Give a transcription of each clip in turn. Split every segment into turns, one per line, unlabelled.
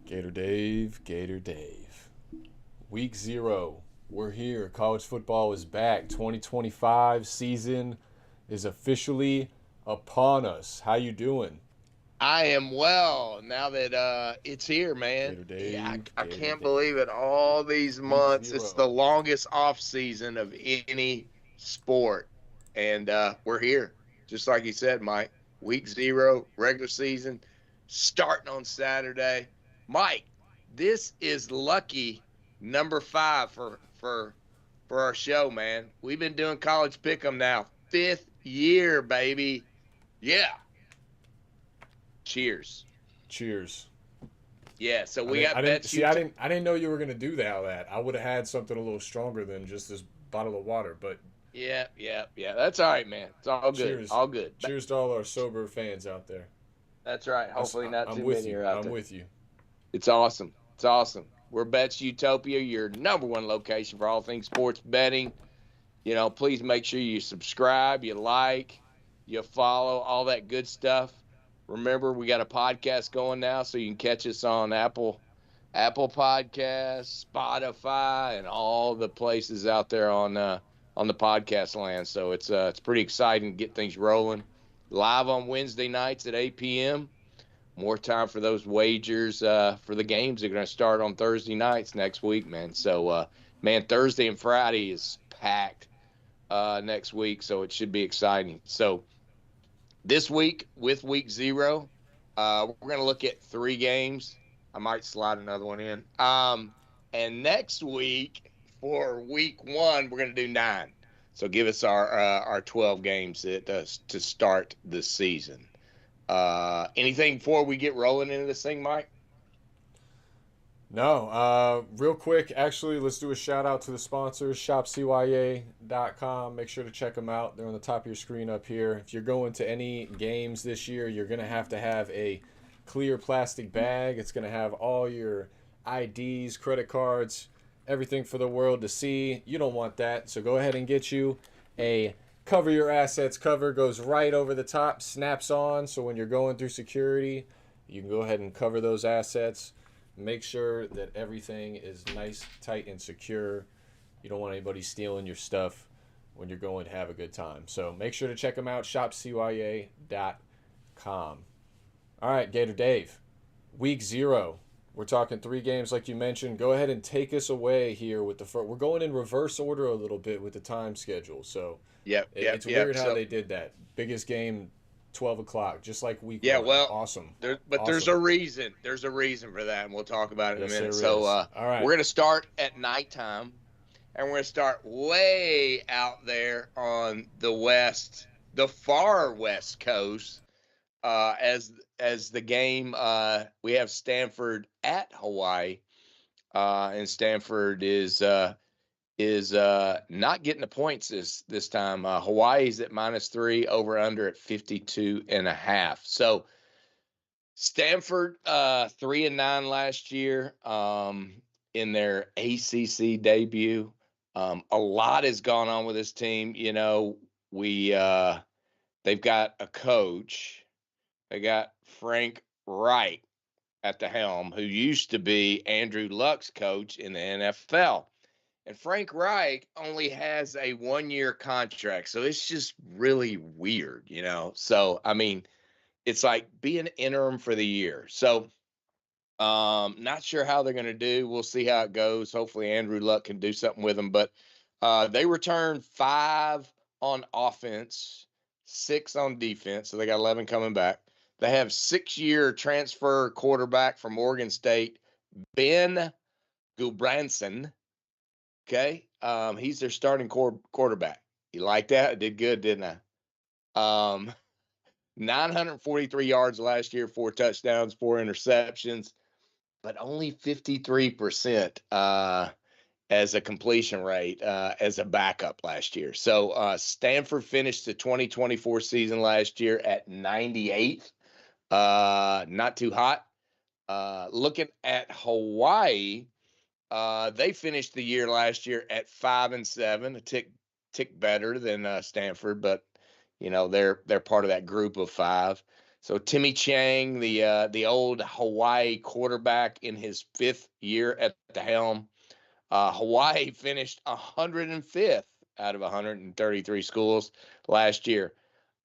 Gator Dave, Gator Dave. Week 0. We're here. College football is back. 2025 season is officially upon us. How you doing?
I am well now that it's here, man.
Gator
Yeah,
Dave,
I
Gator
can't
Dave.
believe it. All these
Week
months, it's
0.
the longest off season of any sport, and we're here. Just like you said, Mike. Week 0, regular season, starting on Saturday. Mike, this is lucky number 5 for our show, man. We've been doing college pick'em now, 5th year, baby. Yeah. Cheers.
Cheers.
Yeah, so
I
we
didn't, I
got
didn't
bets
see.
you.
I didn't know you were gonna do that. I would have had something a little stronger than just this bottle of water. But
Yeah. That's all right, man. It's all good.
cheers,
All good.
cheers to all our sober fans out there.
That's right. Hopefully, not
I'm
too
with
many
you.
are out
I'm
there.
with you.
It's awesome. It's awesome. We're Bets Utopia, your #1 location for all things sports betting. Please make sure you subscribe, you like, you follow, all that good stuff. Remember, we got a podcast going now, so you can catch us on Apple Podcasts, Spotify, and all the places out there on the podcast land. So it's pretty exciting to get things rolling. Live on Wednesday nights at 8 p.m. More time for those wagers for the games that are going to start on Thursday nights next week, man. So, man, Thursday and Friday is packed next week, so it should be exciting. So this week with week 0, we're going to look at 3 games. I might slide another one in. And next week for week 1, we're going to do 9. So give us our 12 games to start the season. Anything before we get rolling into this thing, Mike?
No, real quick, actually, let's do a shout out to the sponsors, shopcya.com. Make sure to check them out. They're on the top of your screen up here. If you're going to any games this year, you're going to have a clear plastic bag. It's going to have all your IDs, credit cards, everything for the world to see. You don't want that. So go ahead and get you a cover your assets cover. Goes right over the top, snaps on. So when you're going through security, you can go ahead and cover those assets. Make sure that everything is nice, tight, and secure. You don't want anybody stealing your stuff when you're going to have a good time. So make sure to check them out, shopcya.com. All right, Gator Dave, week 0. We're talking 3 games like you mentioned. Go ahead and take us away here with the first. We're going in reverse order a little bit with the time schedule. So
Yep.
it's weird how
So,
they did that. Biggest game, 12 o'clock, just like week
yeah,
1.
well,
Awesome.
there's
Awesome.
a reason. There's a reason for that, and we'll talk about it in a
Yes,
minute.
there
So,
is. All right.
we're going to start at nighttime, and we're going to start way out there on the far west coast, as the game. We have Stanford at Hawaii, and Stanford is not getting the points this time. Hawaii's at -3, over under at 52.5. So Stanford 3-9 last year in their ACC debut. A lot has gone on with this team. We they've got a coach. They got Frank Reich at the helm, who used to be Andrew Luck's coach in the NFL. And Frank Reich only has a 1-year contract. So it's just really weird. So, I mean, it's like being interim for the year. So, not sure how they're going to do. We'll see how it goes. Hopefully, Andrew Luck can do something with them. But they return 5 on offense, 6 on defense. So they got 11 coming back. They have 6-year transfer quarterback from Oregon State, Ben Gulbranson. Okay. He's their starting quarterback. You like that? I did good, didn't I? 943 yards last year, 4 touchdowns, 4 interceptions, but only 53% as a completion rate as a backup last year. So Stanford finished the 2024 season last year at 98th. Not too hot. Looking at Hawaii, they finished the year last year at 5-7, a tick better than Stanford, but they're part of that group of 5. So Timmy Chang, the old Hawaii quarterback in his 5th year at the helm, Hawaii finished 105th out of 133 schools last year.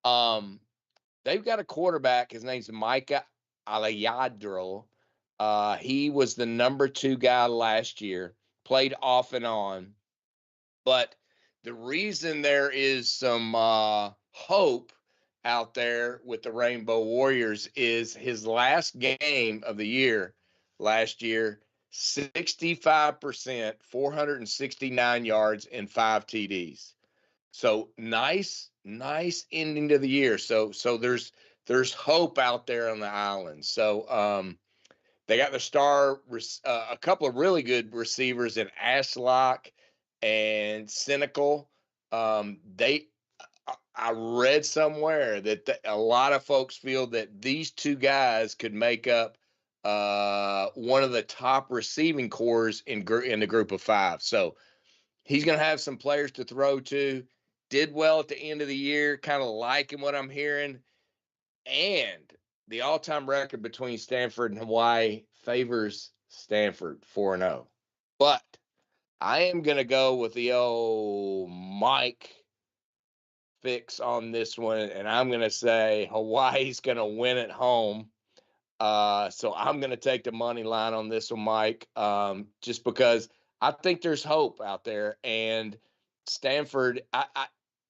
They've got a quarterback. His name's Micah Alayadro. He was the number 2 guy last year, played off and on. But the reason there is some hope out there with the Rainbow Warriors is his last game of the year last year, 65%, 469 yards, and 5 TDs. So nice ending to the year. So there's hope out there on the island. So they got a couple of really good receivers in Ashlock and Cynical. I read somewhere that a lot of folks feel that these 2 guys could make up one of the top receiving cores in the group of 5. So he's going to have some players to throw to. Did well at the end of the year, kind of liking what I'm hearing. And the all-time record between Stanford and Hawaii favors Stanford 4-0. But I am going to go with the old Mike fix on this one, and I'm going to say Hawaii's going to win at home. So I'm going to take the money line on this one, Mike, just because I think there's hope out there. And Stanford,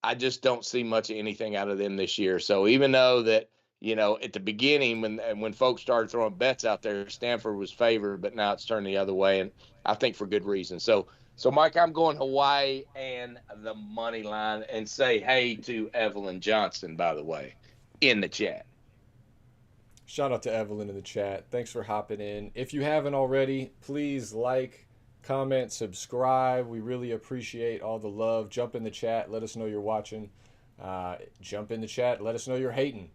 I just don't see much of anything out of them this year. So even though that, at the beginning when folks started throwing bets out there, Stanford was favored, but now it's turned the other way, and I think for good reason. So Mike, I'm going Hawaii and the money line, and say hey to Evelyn Johnson, by the way, in the chat.
Shout out to Evelyn in the chat. Thanks for hopping in. If you haven't already, please like, comment, subscribe. We really appreciate all the love. Jump in the chat. Let us know you're watching. Jump in the chat. Let us know you're hating.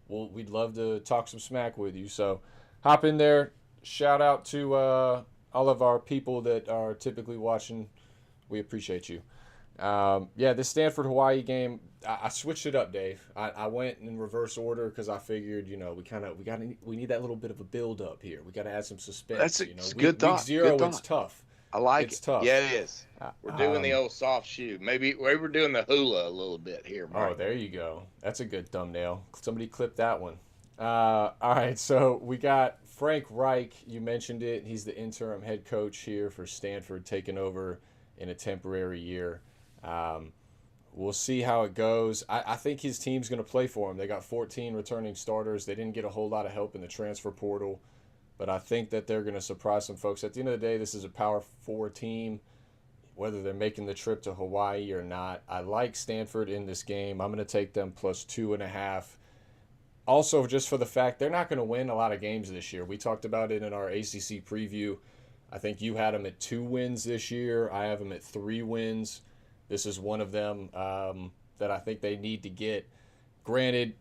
We'd love to talk some smack with you. So hop in there. Shout out to all of our people that are typically watching. We appreciate you. This Stanford Hawaii game, I switched it up, Dave. I went in reverse order because I figured, we need that little bit of a build up here. We got to add some suspense.
That's a good thought.
Week 0,
good thought.
it's tough.
I like
it's
it.
tough.
Yeah, it is. We're doing the old soft shoe. Maybe we're doing the hula a little bit here, Mike.
Oh, there you go. That's a good thumbnail. Somebody clip that one. All right, so we got Frank Reich. You mentioned it. He's the interim head coach here for Stanford, taking over in a temporary year. We'll see how it goes. I think his team's going to play for him. They got 14 returning starters. They didn't get a whole lot of help in the transfer portal, but I think that they're going to surprise some folks. At the end of the day, this is a Power 4 team, whether they're making the trip to Hawaii or not. I like Stanford in this game. I'm going to take them plus 2.5. Also, just for the fact they're not going to win a lot of games this year. We talked about it in our ACC preview. I think you had them at 2 wins this year. I have them at 3 wins. This is one of them that I think they need to get. Granted,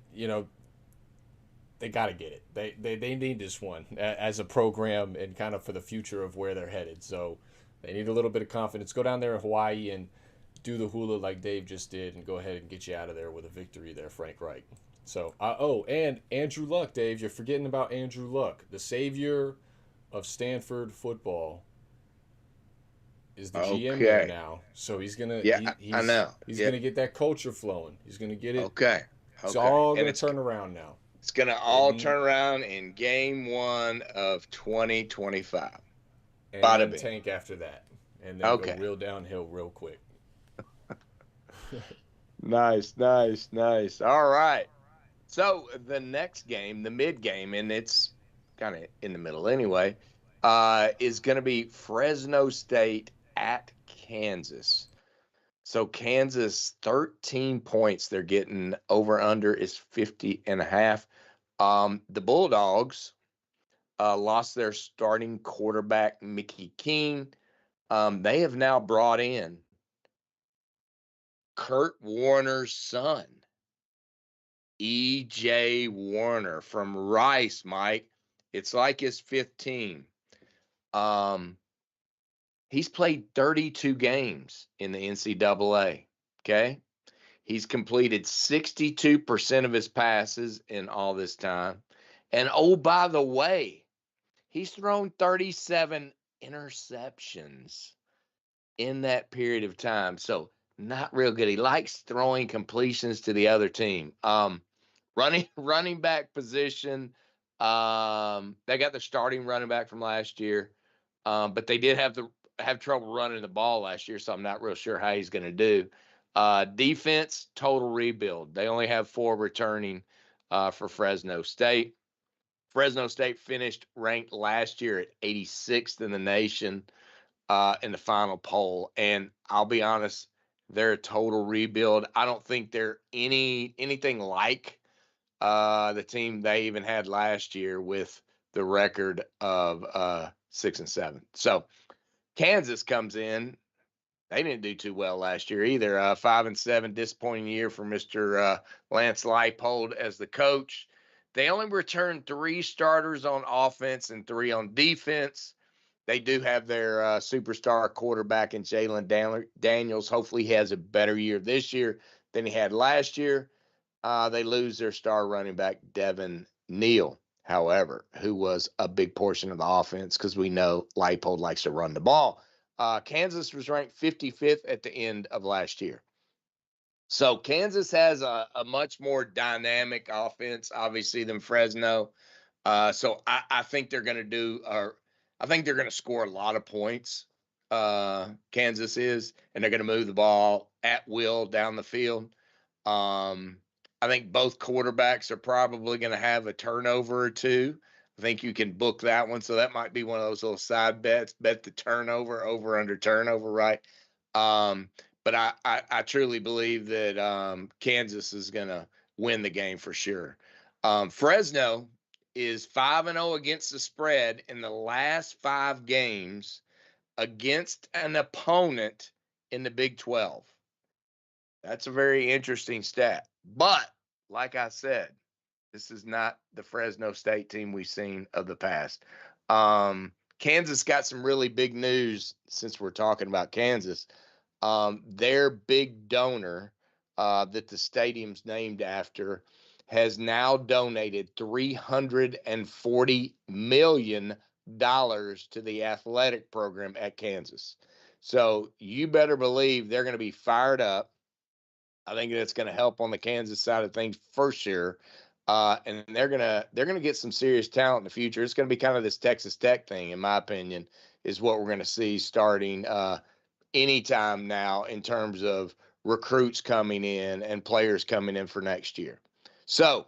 they got to get it. They need this one as a program and kind of for the future of where they're headed. So they need a little bit of confidence. Go down there in Hawaii and do the hula like Dave just did and go ahead and get you out of there with a victory there, Frank Reich. So, and Andrew Luck, Dave. You're forgetting about Andrew Luck, the savior of Stanford football. Is the GM there now, so he's gonna.
I know.
He's gonna get that culture flowing. He's gonna get it.
Okay.
It's all gonna turn around now.
It's gonna all turn around in game 1 of 2025.
And then tank after that, and then go real downhill real quick.
Nice. All right. So the next game, the mid game, and it's kind of in the middle anyway, is going to be Fresno State at Kansas. So Kansas, 13 points they're getting. Over under is 50.5. The Bulldogs lost their starting quarterback, Mickey King. They have now brought in Kurt Warner's son, E.J. Warner from Rice, Mike. It's like his 5th team. He's played 32 games in the NCAA, okay? He's completed 62% of his passes in all this time. And oh, by the way, he's thrown 37 interceptions in that period of time. So not real good. He likes throwing completions to the other team. Running back position. They got the starting running back from last year, but they did have trouble running the ball last year, so I'm not real sure how he's going to do. Defense, total rebuild. They only have 4 returning for Fresno State. Fresno State finished ranked last year at 86th in the nation in the final poll, and I'll be honest, they're a total rebuild. I don't think they're anything like the team they even had last year with the record of 6-7. So Kansas comes in. They didn't do too well last year either. 5-7, disappointing year for Mr. Lance Leipold as the coach. They only returned 3 starters on offense and 3 on defense. They do have their superstar quarterback in Jalen Daniels. Hopefully, he has a better year this year than he had last year. They lose their star running back, Devin Neal, however, who was a big portion of the offense because we know Leipold likes to run the ball. Kansas was ranked 55th at the end of last year. So Kansas has a much more dynamic offense, obviously, than Fresno. So I think they're going to I think they're going to score a lot of points. Kansas is, and they're going to move the ball at will down the field. I think both quarterbacks are probably going to have a turnover or 2. I think you can book that one. So that might be one of those little side bets. Bet the turnover, over under turnover, right? But I truly believe that Kansas is going to win the game for sure. Fresno is 5-0 against the spread in the last 5 games against an opponent in the Big 12. That's a very interesting stat. But like I said, this is not the Fresno State team we've seen of the past. Kansas got some really big news since we're talking about Kansas. Their big donor that the stadium's named after has now donated $340 million to the athletic program at Kansas. So you better believe they're going to be fired up. I think that's going to help on the Kansas side of things for sure. And they're gonna get some serious talent in the future. It's going to be kind of this Texas Tech thing, in my opinion, is what we're going to see starting anytime now in terms of recruits coming in and players coming in for next year. So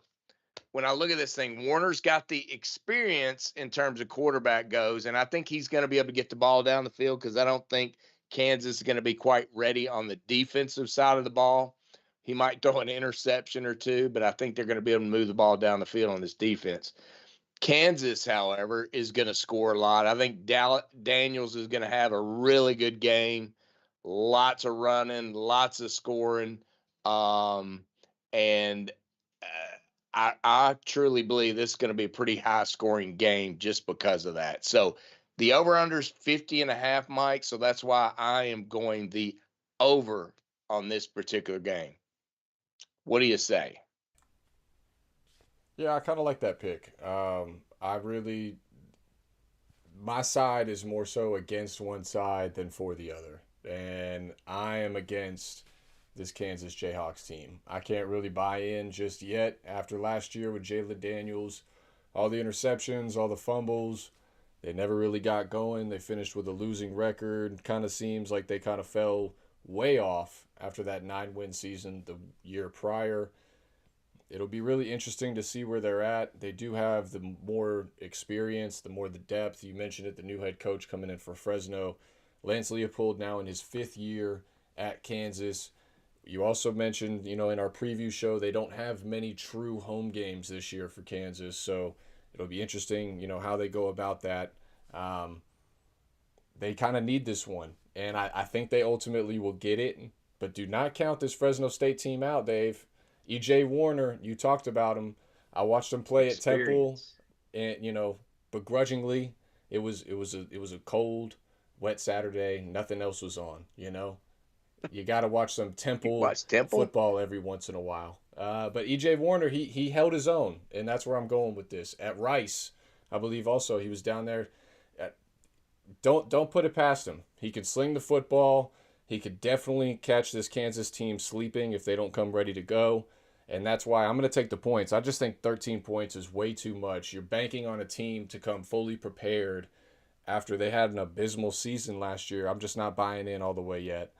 when I look at this thing, Warner's got the experience in terms of quarterback goes, and I think he's going to be able to get the ball down the field because I don't think Kansas is going to be quite ready on the defensive side of the ball. He might throw an interception or 2, but I think they're going to be able to move the ball down the field on this defense. Kansas, however, is going to score a lot. I think Daniels is going to have a really good game. Lots of running, lots of scoring. And I truly believe this is going to be a pretty high scoring game just because of that. So the over-under is 50.5, Mike. So that's why I am going the over on this particular game. What do you say?
Yeah, I kind of like that pick. My side is more so against one side than for the other. And I am against this Kansas Jayhawks team. I can't really buy in just yet after last year with Jalen Daniels, all the interceptions, all the fumbles. They never really got going. They finished with a losing record. Kind of seems like they kind of fell way off after that 9-win season the year prior. It'll be really interesting to see where they're at. They do have the more experience, the more the depth. You mentioned it, the new head coach coming in for Fresno. Lance Leopold now in his 5th year at Kansas. You also mentioned, in our preview show, they don't have many true home games this year for Kansas. So it'll be interesting, how they go about that. They kind of need this one. And I think they ultimately will get it. But do not count this Fresno State team out, Dave. E.J. Warner, you talked about him. I watched him play at Temple, and begrudgingly, it was a cold, wet Saturday. Nothing else was on. You got to watch some
You
Temple
watch Temple?
football every once in a while. But EJ Warner, he held his own, and that's where I'm going with this. At Rice, I believe also he was down there. At, don't put it past him. He could sling the football. He could definitely catch this Kansas team sleeping if they don't come ready to go. And that's why I'm going to take the points. I just think 13 points is way too much. You're banking on a team to come fully prepared after they had an abysmal season last year. I'm just not buying in all the way yet.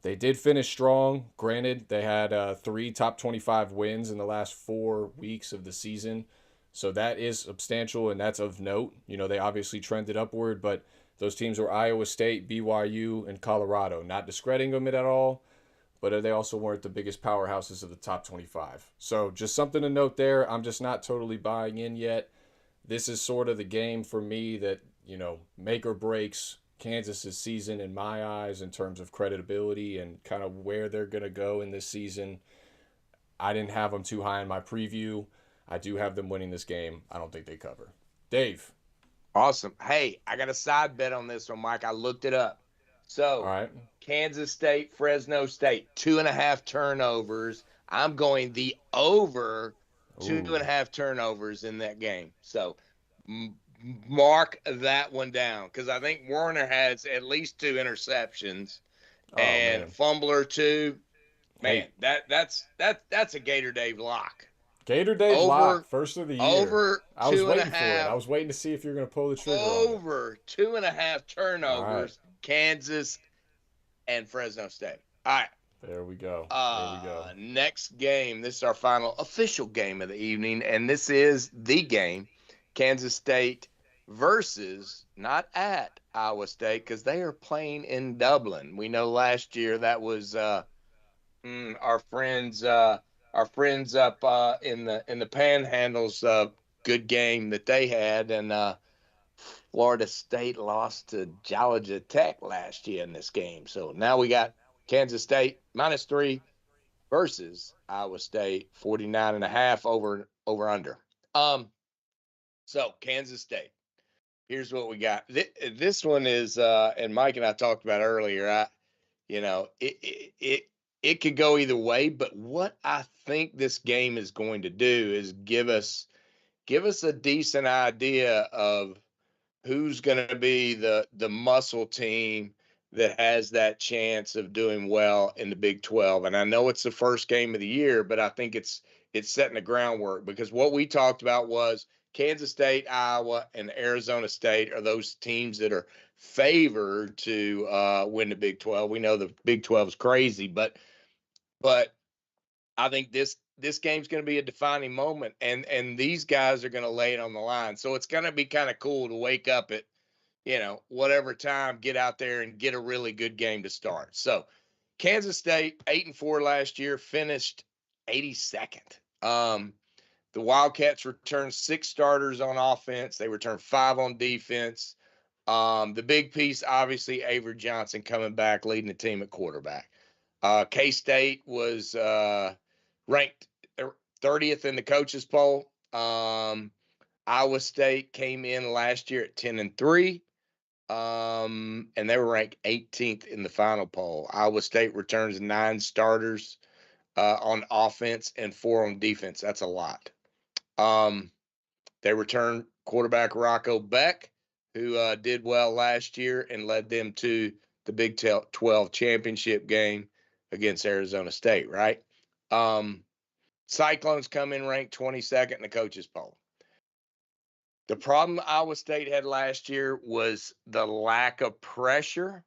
They did finish strong. Granted, they had 3 top 25 wins in the last 4 weeks of the season. So that is substantial and that's of note. You know, they obviously trended upward, but those teams were Iowa State, BYU, and Colorado. Not discrediting them at all, but they also weren't the biggest powerhouses of the top 25. So just something to note there. I'm just not totally buying in yet. This is sort of the game for me that, you know, make or breaks Kansas's season in my eyes in terms of credibility and kind of where they're going to go in this season. I didn't have them too high in my preview. I do have them winning this game. I don't think they cover. Dave.
Awesome. Hey, I got a side bet on this one, Mike. I looked it up.
All
So,
right.
Kansas State, Fresno State, 2.5 turnovers. I'm going the over two
Ooh.
and a half turnovers in that game. So, mark that one down because I think Warner has at least 2 interceptions
Oh
and
man.
fumble or two. Man,
Hey,
that's a Gator Dave lock.
Gator Dave lock,
Over
first of the year.
over
I was
two and a
waiting for it. I
half
was waiting to see if you're going to pull the trigger on it.
over 2.5
All right.
turnovers, Kansas and Fresno State. All right.
There we go. There we go.
Next game. This is our final official game of the evening, and this is the game. Kansas State versus, not at Iowa State, because they are playing in Dublin. We know last year that was our friends up in the Panhandles good game that they had, and Florida State lost to Georgia Tech last year in this game. So now we got Kansas State -3 versus Iowa State 49.5 over under. So Kansas State. Here's what we got. This one is and Mike and I talked about earlier. It could go either way, but what I think this game is going to do is give us a decent idea of who's going to be the muscle team that has that chance of doing well in the Big 12. And I know it's the first game of the year, but I think it's setting the groundwork because what we talked about was Kansas State, Iowa, and Arizona State are those teams that are favored to win the Big 12. We know the Big 12 is crazy, but I think this game's going to be a defining moment, and these guys are going to lay it on the line. So it's going to be kind of cool to wake up at whatever time, get out there and get a really good game to start. So Kansas State 8-4 last year, finished 82nd. The Wildcats returned 6 starters on offense. They returned 5 on defense. The big piece, obviously, Avery Johnson coming back, leading the team at quarterback. K-State was ranked 30th in the coaches poll. Iowa State came in last year at 10-3, and they were ranked 18th in the final poll. Iowa State returns 9 starters on offense and 4 on defense. That's a lot. They returned quarterback Rocco Beck, who did well last year and led them to the Big 12 championship game against Arizona State, right? Cyclones come in ranked 22nd in the coaches poll. The problem Iowa State had last year was the lack of pressure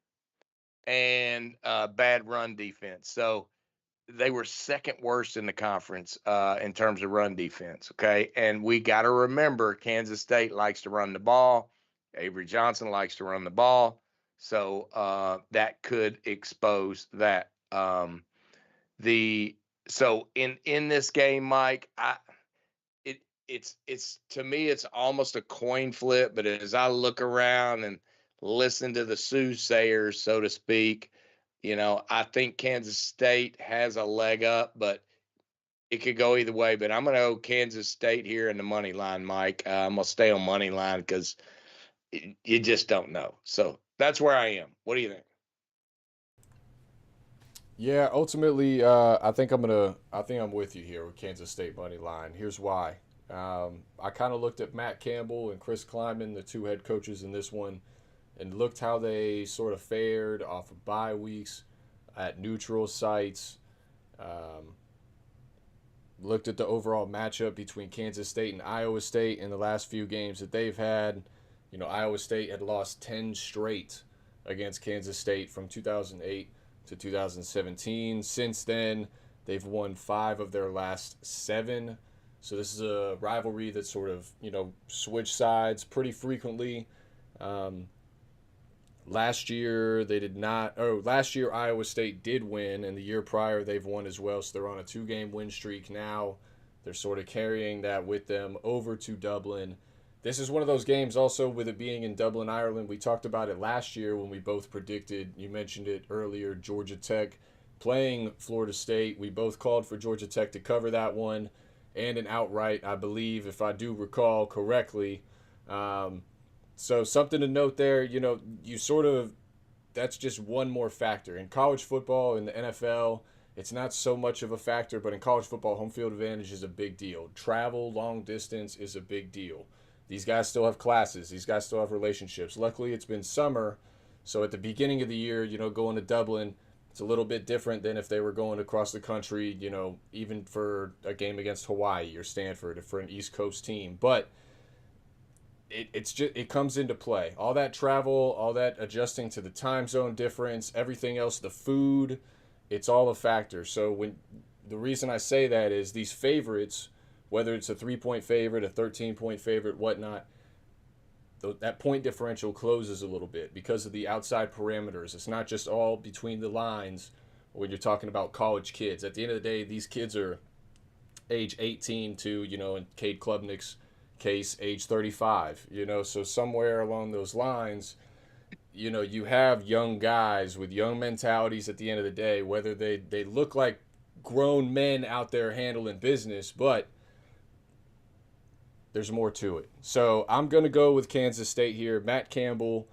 and bad run defense. So they were second worst in the conference in terms of run defense, okay? And we got to remember Kansas State likes to run the ball. Avery Johnson likes to run the ball. So that could expose that. So in this game, Mike, it's to me it's almost a coin flip. But as I look around and listen to the soothsayers, so to speak, I think Kansas State has a leg up, but it could go either way. But I'm going to go Kansas State here in the money line, Mike. I'm going to stay on money line because you just don't know. So that's where I am. What do you think?
Yeah, ultimately, I think I'm with you here with Kansas State money line. Here's why. I kind of looked at Matt Campbell and Chris Kleiman, the two head coaches in this one, and looked how they sort of fared off of bye weeks at neutral sites. Um, Looked at the overall matchup between Kansas State and Iowa State in the last few games that they've had. You know, Iowa State had lost 10 straight against Kansas State from 2008 to 2017. Since then, they've won 5 of their last 7. So this is a rivalry that sort of, switched sides pretty frequently. Um, Last year they did not. Oh, last year Iowa State did win, and the year prior they've won as well. So they're on a 2-game win streak now. They're sort of carrying that with them over to Dublin. This is one of those games also with it being in Dublin, Ireland. We talked about it last year when we both predicted, you mentioned it earlier, Georgia Tech playing Florida State. We both called for Georgia Tech to cover that one and an outright, I believe, if I do recall correctly. So something to note there, you sort of, that's just one more factor. In college football, in the NFL, it's not so much of a factor, but in college football, home field advantage is a big deal. Travel, long distance is a big deal. These guys still have classes. These guys still have relationships. Luckily, it's been summer, so at the beginning of the year, going to Dublin, it's a little bit different than if they were going across the country, even for a game against Hawaii or Stanford or for an East Coast team. But it comes into play. All that travel, all that adjusting to the time zone difference, everything else, the food, it's all a factor. So the reason I say that is these favorites, whether it's a 3-point favorite, a 13-point favorite, whatnot, that point differential closes a little bit because of the outside parameters. It's not just all between the lines when you're talking about college kids. At the end of the day, these kids are age 18 to, in Cade Klubnik's case, age 35, so somewhere along those lines, you have young guys with young mentalities at the end of the day, whether they look like grown men out there handling business, but there's more to it. So I'm going to go with Kansas State here. Matt Campbell,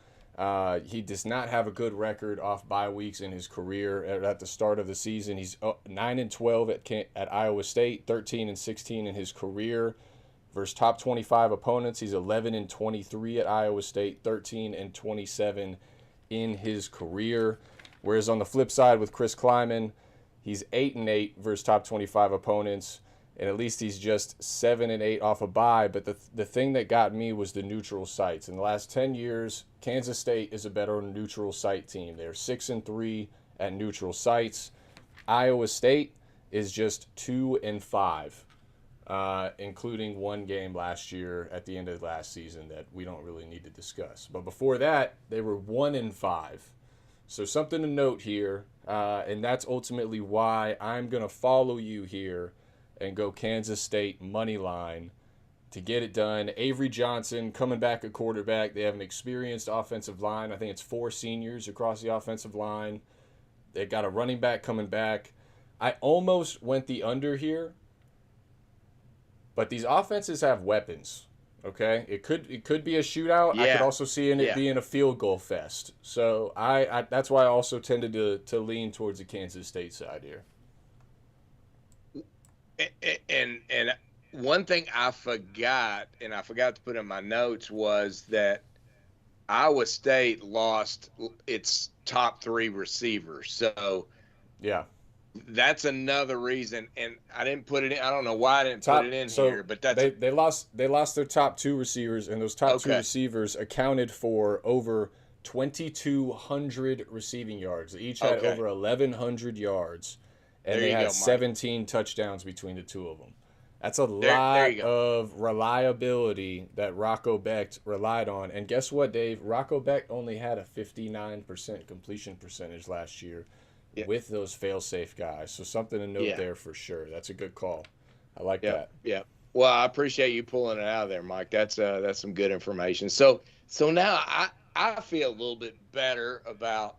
he does not have a good record off bye weeks in his career. At the start of the season, he's 9-12 at Iowa State, 13-16 in his career. Versus top 25 opponents, he's 11-23 at Iowa State, 13-27 in his career. Whereas on the flip side with Chris Kleiman, he's 8-8 versus top 25 opponents, and at least he's just 7-8 off a bye. But the thing that got me was the neutral sites. In the last 10 years, Kansas State is a better neutral site team. They're 6-3 at neutral sites. Iowa State is just 2-5. Including one game last year at the end of last season that we don't really need to discuss. But before that, they were 1-5. So something to note here, and that's ultimately why I'm going to follow you here and go Kansas State money line to get it done. Avery Johnson coming back at quarterback. They have an experienced offensive line. I think it's 4 seniors across the offensive line. They got a running back coming back. I almost went the under here, but these offenses have weapons, okay? It could be a shootout. Yeah. I could also see it being a field goal fest. So I that's why I also tended to lean towards the Kansas State side here.
And one thing I forgot to put in my notes was that Iowa State lost its top 3 receivers. So
yeah.
That's another reason, and I didn't put it in. I don't know why I didn't put it in here, but that's
they lost their top 2 receivers, and those top 2 receivers accounted for over 2,200 receiving yards. They each had over 1,100 yards, and they had 17 touchdowns between the 2 of them. That's a lot of reliability that Rocco Becht relied on. And guess what, Dave? Rocco Becht only had a 59% completion percentage last year. Yep. With those fail-safe guys. So something to note there for sure. That's a good call. I like that.
Yeah. Well, I appreciate you pulling it out of there, Mike. That's some good information. So now I feel a little bit better about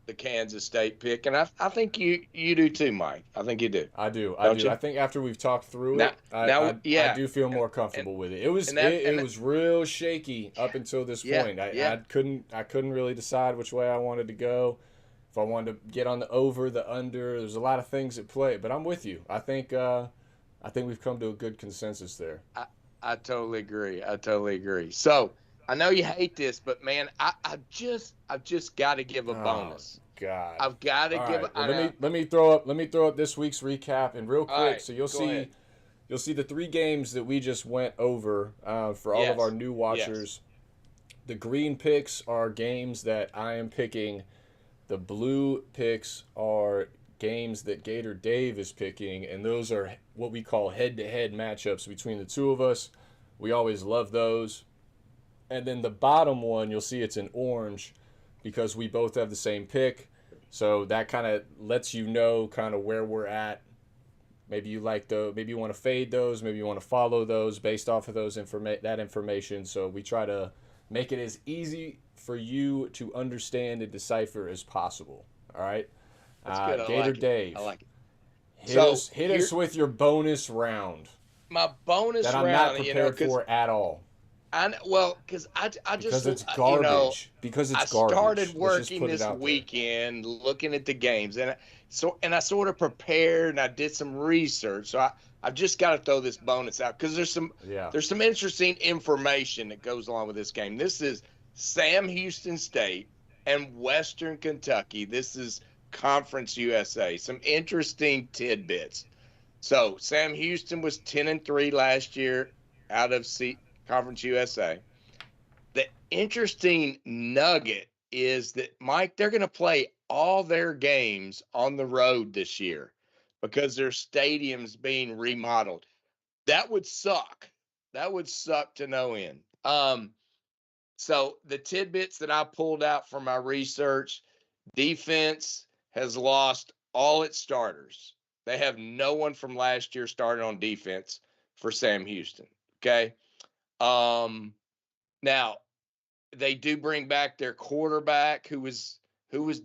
the Kansas State pick, and I think you do too, Mike. I think you do.
I do. I think after we've talked through it, I do feel more comfortable with it. It was real shaky up until this point. I couldn't really decide which way I wanted to go. if I wanted to get on the over, the under. There's a lot of things at play, but I'm with you. I think we've come to a good consensus there.
I totally agree. I totally agree. So I know you hate this, but man, I've just got to give a
Oh
bonus.
God.
I've got to
All
give.
right. Well,
I know.
let me throw up this week's recap and real
All
quick.
right,
So
go ahead.
you'll see the three games that we just went over for all of our
Yes.
new
Yes.
watchers. The green picks are games that I am picking. The blue picks are games that Gator Dave is picking, and those are what we call head-to-head matchups between the two of us. We always love those. And then the bottom one, you'll see it's in orange because we both have the same pick. So that kind of lets you know kind of where we're at. Maybe you like maybe you want to fade those, maybe you want to follow those based off of that information. So we try to make it as easy for you to understand and decipher as possible. All right.
That's good. I
Gator
like it. I
Dave,
like it. So
hit
here,
us with your bonus round
my bonus
that I'm not
round.
prepared
Because
for at all
because I just
because it's
you know
garbage. Because
I
it's
started
garbage. Let's just
working
put it
this
out there.
weekend looking at the games, and I sort of prepared and I did some research. So I've just got to throw this bonus out because
Yeah.
there's some interesting information that goes along with this game. This is Sam Houston State and Western Kentucky. This is Conference USA. Some interesting tidbits. So Sam Houston was 10-3 last year out of Conference USA. The interesting nugget is that, Mike, they're going to play all their games on the road this year because their stadium's being remodeled. That would suck. That would suck to no end. So the tidbits that I pulled out from my research, defense has lost all its starters. They have no one from last year starting on defense for Sam Houston. Okay. Now they do bring back their quarterback who was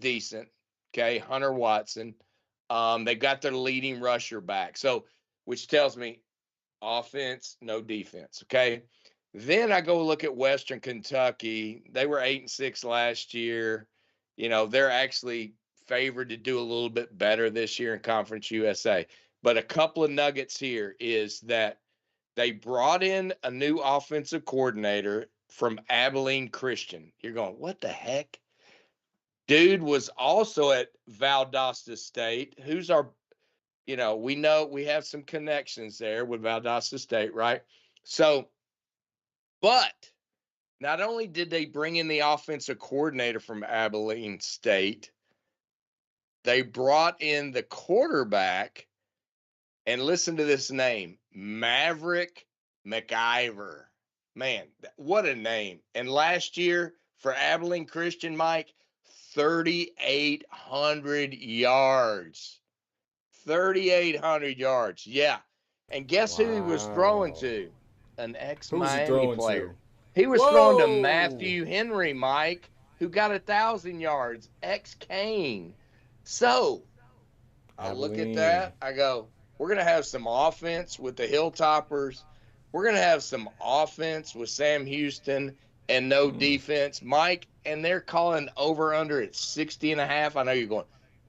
decent. Okay, Hunter Watson. They got their leading rusher back. So, which tells me offense, no defense. Okay. Then I go look at Western Kentucky. They were 8-6 last year. You know, they're actually favored to do a little bit better this year in Conference USA. But a couple of nuggets here is that they brought in a new offensive coordinator from Abilene Christian. You're going, what the heck? Dude was also at Valdosta State, who's our, we know we have some connections there with Valdosta State, right? So, but not only did they bring in the offensive coordinator from Abilene State, they brought in the quarterback, and listen to this name, Maverick McIver. Man, what a name. And last year for Abilene Christian, Mike, 3,800 yards. 3,800 yards. Yeah. And guess who he was throwing
Wow.
to? An
Who's he
ex-Miami
throwing to?
player. He was throwing to
Whoa!
Matthew Henry, Mike, who got 1,000 yards, ex-Kane. So I look at
Abilene.
that. I go, we're going to have some offense with the Hilltoppers. We're going to have some offense with Sam Houston and no defense, Mike. And they're calling over under at 60.5. I know you're going,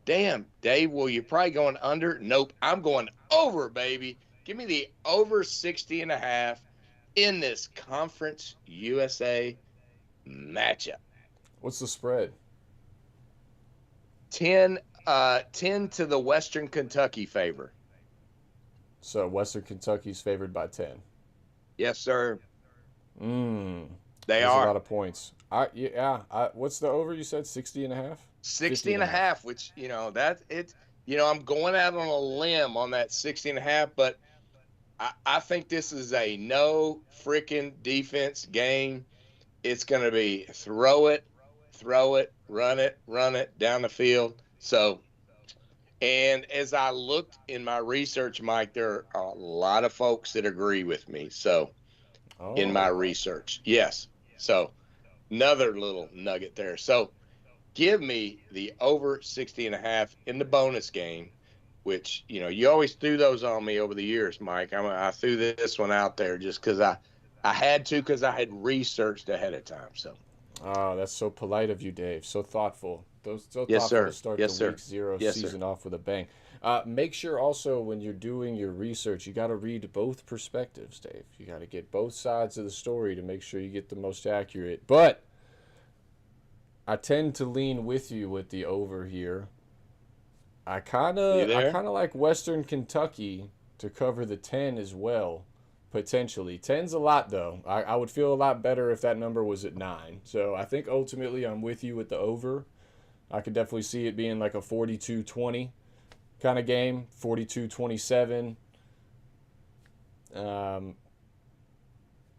damn, Dave, well, you're probably going under. Nope. I'm going over, baby. Give me the over 60.5 in this Conference USA matchup.
What's the spread?
10 to the Western Kentucky favor.
So Western Kentucky's favored by 10.
Yes, sir.
Mmm.
They
There's a
are.
lot of points. What's the over? You said 60 and a half?
60 and a half, which, that it, I'm going out on a limb on that 60 and a half, but I think this is a no freaking defense game. It's going to be throw it, run it down the field. So, and as I looked in my research, Mike, there are a lot of folks that agree with me. So, in my
Oh.
research, yes. So, another little nugget there. So, give me the over 60.5 in the bonus game, which, you always threw those on me over the years, Mike. I threw this one out there just because I had to, because I had researched ahead of time. So,
Oh, that's so polite of you, Dave. So thoughtful. So
Yes,
thoughtful
sir.
to start
Yes,
the
sir.
week 0
Yes, sir.
season off with a bang. Make sure also when you're doing your research, you got to read both perspectives, Dave. You got to get both sides of the story to make sure you get the most accurate. But I tend to lean with you with the over here.
You
I
there?
kind of like Western Kentucky to cover the 10 as well, potentially. 10's a lot though. I would feel a lot better if that number was at 9. So I think ultimately I'm with you with the over. I could definitely see it being like a 42-20 kind of game, 42-27. Um,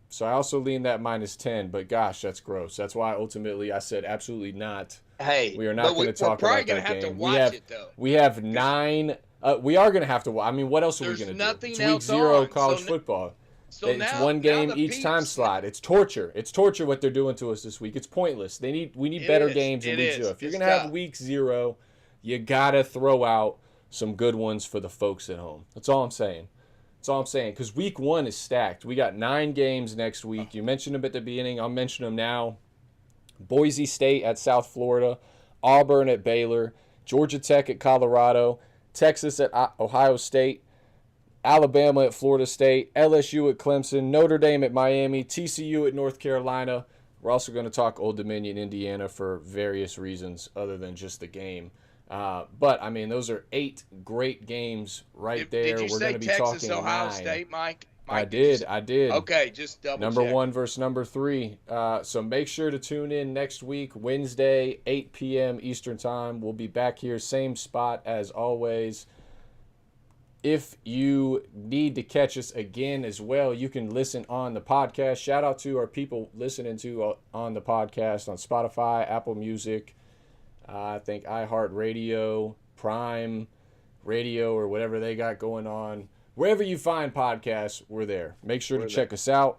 so I also lean that -10, but gosh, that's gross. That's why ultimately I said absolutely not.
Hey,
We are
but
not going to
we're
talk
probably
about
gonna
that
have to
game.
watch it though,
We have
because
9. We are going to have to. I mean, what else are we
there's
going to do? It's
nothing
week
else
0
on.
college football.
So
It's
now
one
now
game
the
each time
peeps.
slot. It's torture. It's torture what they're doing to us this week. It's pointless. We need
It
better
is.
games in
It
week 0.
is.
If you're
It's
going to have
tough.
week 0, you got to throw out some good ones for the folks at home. That's all I'm saying. That's all I'm saying. Because week 1 is stacked. We got 9 games next week. You mentioned them at the beginning. I'll mention them now. Boise State at South Florida, Auburn at Baylor, Georgia Tech at Colorado, Texas at Ohio State, Alabama at Florida State, LSU at Clemson, Notre Dame at Miami, TCU at North Carolina. We're also going to talk Old Dominion, Indiana for various reasons other than just the game. But, I mean, those are 8 great games right
Did
there.
you
We're going
say
to be
Texas,
talking
Ohio
9.
State, Mike?
I
Mike, did you?
did. I did.
Okay, just double
Number
check.
1 versus number 3. So make sure to tune in next week, Wednesday, 8 p.m. Eastern Time. We'll be back here, same spot as always. If you need to catch us again as well, you can listen on the podcast. Shout out to our people listening to on the podcast on Spotify, Apple Music, I think iHeartRadio, Prime Radio, or whatever they got going on. Wherever you find podcasts, we're there. Make sure to check us out.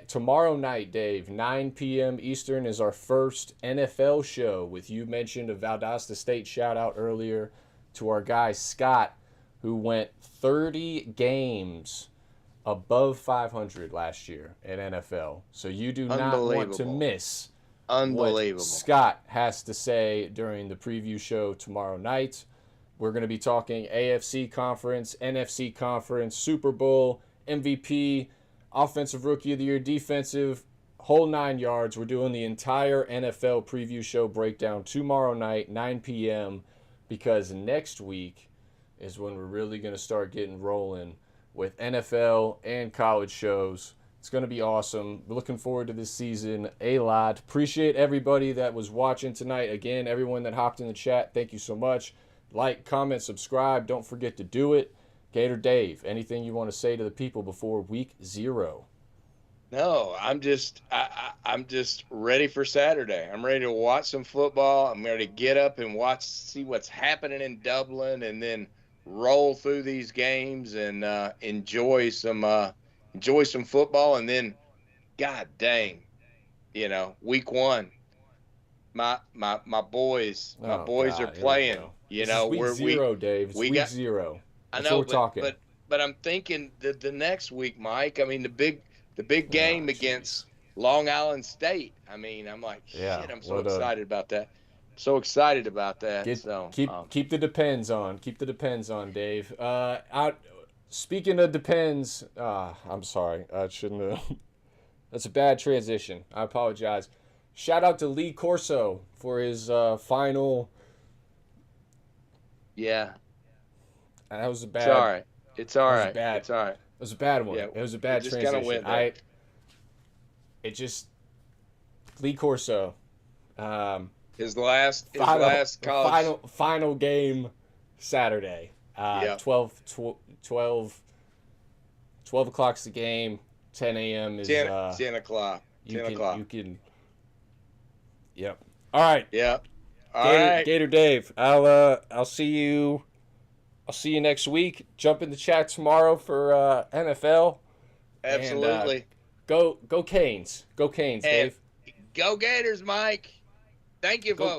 Tomorrow night, Dave, 9 p.m. Eastern is our first NFL show with you mentioned a Valdosta State shout out earlier to our guy Scott, who went 30 games above 500 last year at NFL. So you do not want to miss what Scott has to say during the preview show tomorrow night. We're going to be talking AFC Conference, NFC Conference, Super Bowl, MVP, Offensive Rookie of the Year, Defensive, whole 9 yards. We're doing the entire NFL preview show breakdown tomorrow night, 9 p.m., because next week is when we're really going to start getting rolling with NFL and college shows. It's going to be awesome. We're looking forward to this season a lot. Appreciate everybody that was watching tonight. Again, everyone that hopped in the chat, thank you so much. Like, comment, subscribe. Don't forget to do it. Gator Dave, anything you want to say to the people before week 0?
No, I'm just ready for Saturday. I'm ready to watch some football. I'm ready to get up and see what's happening in Dublin, and then roll through these games and enjoy some football. And then, God dang, week 1, my boys
Oh,
are
God, here we
playing.
go. This is week 0, Dave. It's week 0.
I
That's what
know,
we're talking.
but I'm thinking the next week, Mike. I mean, the big game
Jeez.
against Long Island State. I mean, I'm like,
Yeah,
shit, I'm so excited about that. So excited about that.
Keep the depends on. Keep the depends on, Dave. Speaking of depends, I'm sorry. I shouldn't have. That's a bad transition. I apologize. Shout out to Lee Corso for his final.
Yeah.
That was a bad.
It's all right. It's all right.
Bad.
It's all right.
It was a bad one.
Yeah,
It was a bad
it just
transition.
went there.
Lee Corso.
His last college
final game Saturday. 12 o'clock's the game. 10 a.m. is
10 o'clock. 10 o'clock.
You can. Yep. All right.
Yep. All right.
Gator Dave. I'll see you. I'll see you next week. Jump in the chat tomorrow for NFL.
Absolutely.
And, go Canes. Go Canes, Dave.
Go Gators, Mike. Thank you, folks.